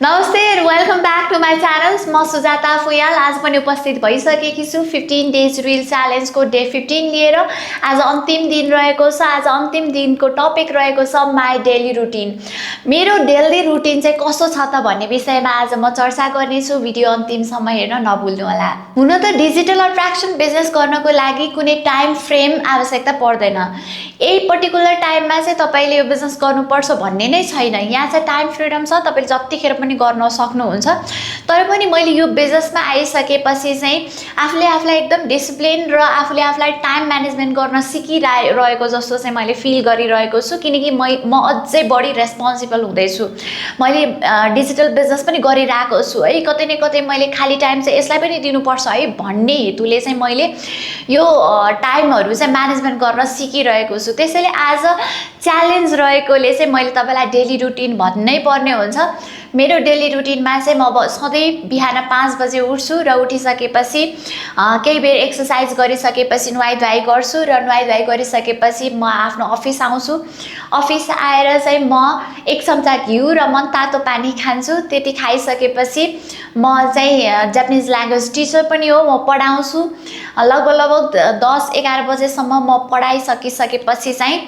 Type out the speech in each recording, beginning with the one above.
नमस्ते and welcome back to my channel. म सुजाता फुयाल आज पनि उपस्थित भइसकेकी छु 15 डेज रिल च्यालेन्जको डे 15 लिएर। आज अन्तिम दिन रहेको छ। आज अन्तिम दिनको टपिक रहेको छ माई डेली रुटिन। मेरो डेली रुटिन चाहिँ कस्तो छ त भन्ने विषयमा आज म चर्चा गर्नेछु। भिडियो अन्तिमसम्म हेर्न नभुल्नु होला। हुन त डिजिटल अट्र्याक्सन बिजनेस गर्नको लागि कुनै टाइम फ्रेम आवश्यकता पर्दैन। यही पर्टिकुलर टाइममा चाहिँ तपाईले यो बिजनेस गर्नुपर्छ भन्ने नै छैन। यहाँ चाहिँ टाइम फ्रिडम छ, तपाईले जतिखेर पनि गर्न सक्नुहुन्छ। तर पनि मैले यो बिजनेसमा आइसकेपछि चाहिँ आफूले आफूलाई एकदम डिसिप्लिन र आफूले आफूलाई टाइम म्यानेजमेन्ट गर्न सिकिरहेको जस्तो चाहिँ मैले फिल गरिरहेको छु, किनकि म अझै बढी रेस्पोन्सिबल हुँदैछु। मैले डिजिटल बिजनेस पनि गरिरहेको छु है, कतै न कतै मैले खाली टाइम चाहिँ यसलाई पनि दिनुपर्छ है भन्ने हेतुले चाहिँ मैले यो टाइमहरू चाहिँ म्यानेजमेन्ट गर्न सिकिरहेको छु। त्यसैले आज च्यालेन्ज रहेकोले चाहिँ मैले तपाईलाई डेली रुटिन भन्नै पर्ने हुन्छ। मेरो डेली रुटिनमा चाहिँ म अब सधैँ बिहान 5 बजे उठ्छु र उठिसकेपछि केही बेर एक्सर्साइज गरिसकेपछि नुहाइधुवाइ गर्छु र नुहाइधुवाइ गरिसकेपछि म आफ्नो अफिस आउँछु। अफिस आएर चाहिँ म 1 चम्चा घिउ र मनतातो पानी खान्छु। त्यति खाइसकेपछि म चाहिँ जापानिज ल्याङ्ग्वेज टिचर पनि हो, म पढाउँछु। लगभग 10-11 बजेसम्म म पढाइसकिसकेपछि चाहिँ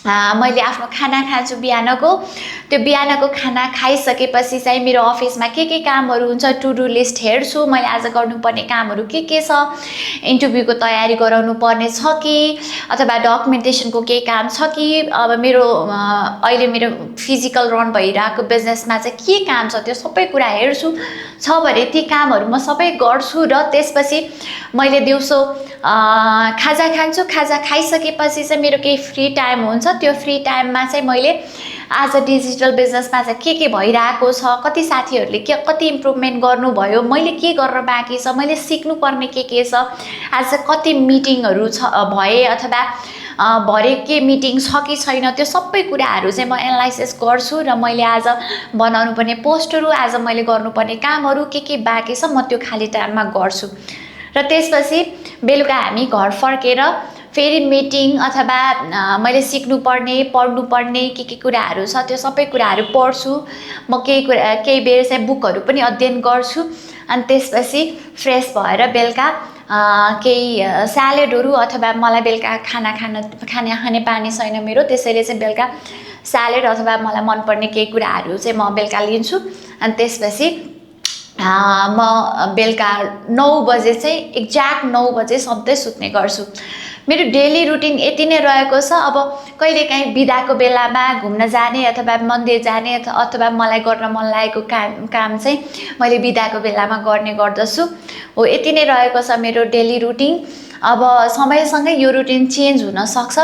मैले आफ्नो खाना खान्छु बिहानको। त्यो बिहानको खाना खाइसकेपछि चाहिँ मेरो अफिसमा के कामहरू हुन्छ टु डु लिस्ट हेर्छु। मैले आज गर्नुपर्ने कामहरू के छ, इन्टरभ्यूको तयारी गराउनु पर्ने छ कि अथवा डकुमेन्टेसनको केही काम छ कि अब मेरो अहिले मेरो फिजिकल रन भइरहेको बिजनेसमा चाहिँ के काम छ त्यो सबै कुरा हेर्छु। छ भने ती कामहरू म सबै गर्छु र त्यसपछि मैले दिउँसो खाजा खान्छु। खाजा खाइसकेपछि चाहिँ मेरो केही फ्री टाइम हुन्छ। त्यो फ्री टाइममा चाहिँ मैले आज डिजिटल बिजनेसमा चाहिँ के भइरहेको छ, कति साथीहरूले कति इम्प्रुभमेन्ट गर्नुभयो, मैले के गर्न बाँकी छ, मैले सिक्नुपर्ने के छ, आज कति मिटिङहरू भए अथवा भरे के मिटिङ छ कि छैन, त्यो सबै कुराहरू चाहिँ म एनालाइसिस गर्छु र मैले आज बनाउनु पर्ने पोस्टहरू, आज मैले गर्नुपर्ने कामहरू के बाँकी छ म त्यो खाली टाइममा गर्छु। र त्यसपछि बेलुका हामी घर फर्केर फेरि मिटिङ अथवा मैले सिक्नुपर्ने पढ्नुपर्ने के कुराहरू छ त्यो सबै कुराहरू पढ्छु। म केही बेर चाहिँ बुकहरू पनि अध्ययन गर्छु। अनि त्यसपछि फ्रेस भएर बेलुका केही स्यालेडहरू अथवा मलाई बेलुका खाने बानी छैन मेरो, त्यसैले चाहिँ बेलुका स्यालेड अथवा मलाई मनपर्ने केही कुराहरू चाहिँ म बेलुका लिन्छु। अनि त्यसपछि म बेलुका 9 बजे चाहिँ एक्ज्याक्ट 9 बजे सधैँ सुत्ने गर्छु। मेरो डेली रुटिन यति नै रहेको छ। अब कहिलेकाहीँ बिदाको बेलामा घुम्न जाने अथवा मन्दिर जाने अथवा मलाई गर्न मन लागेको काम चाहिँ मैले बिदाको बेलामा गर्ने गर्दछु। हो, यति नै रहेको छ मेरो डेली रुटिन। अब समयसँगै यो रुटिन चेन्ज हुन सक्छ।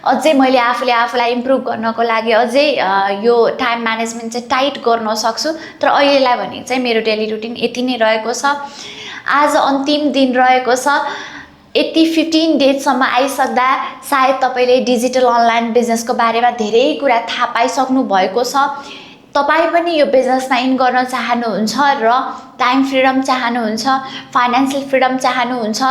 अझै मैले आफूलाई इम्प्रुभ गर्नको लागि अझै यो टाइम म्यानेजमेन्ट चाहिँ टाइट गर्न सक्छु। तर अहिलेलाई भने चाहिँ मेरो डेली रुटिन यति नै रहेको छ। आज अन्तिम दिन रहेको छ। यति 15 डेजसम्म आइसक्दा सायद तपाईले डिजिटल अनलाइन बिजनेसको बारेमा धेरै कुरा थाहा पाइसक्नु भएको छ। तपाई पनि यो बिजनेसमा इन गर्न चाहनुहुन्छ र टाइम फ्रिडम चाहनुहुन्छ, फाइनान्शियल फ्रिडम चाहनुहुन्छ।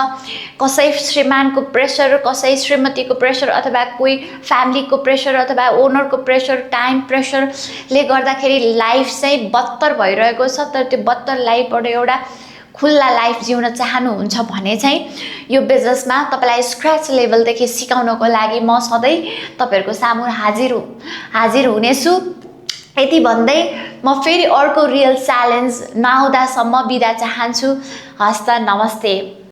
कसै श्रीमानको प्रेसर, कसै श्रीमतीको प्रेसर अथवा कोही फ्यामिलीको प्रेसर अथवा ओनरको प्रेसर, टाइम प्रेसरले गर्दाखेरि लाइफ चाहिँ बत्तर भइरहेको छ। तर त्यो बत्तर लाइफबाट एउटा खुल्ला लाइफ जिउन चाहनुहुन्छ भने चाहिँ यो बिजनेसमा तपाईलाई स्क्रैच लेभलदेखि सिकाउनको लागि म सधैँ तपाईहरुको सामु हाजिर हुनेछु। यति भन्दै म फेरि अर्को रियल च्यालेन्ज नआउँदासम्म बिदा चाहन्छु। हस्त नमस्ते।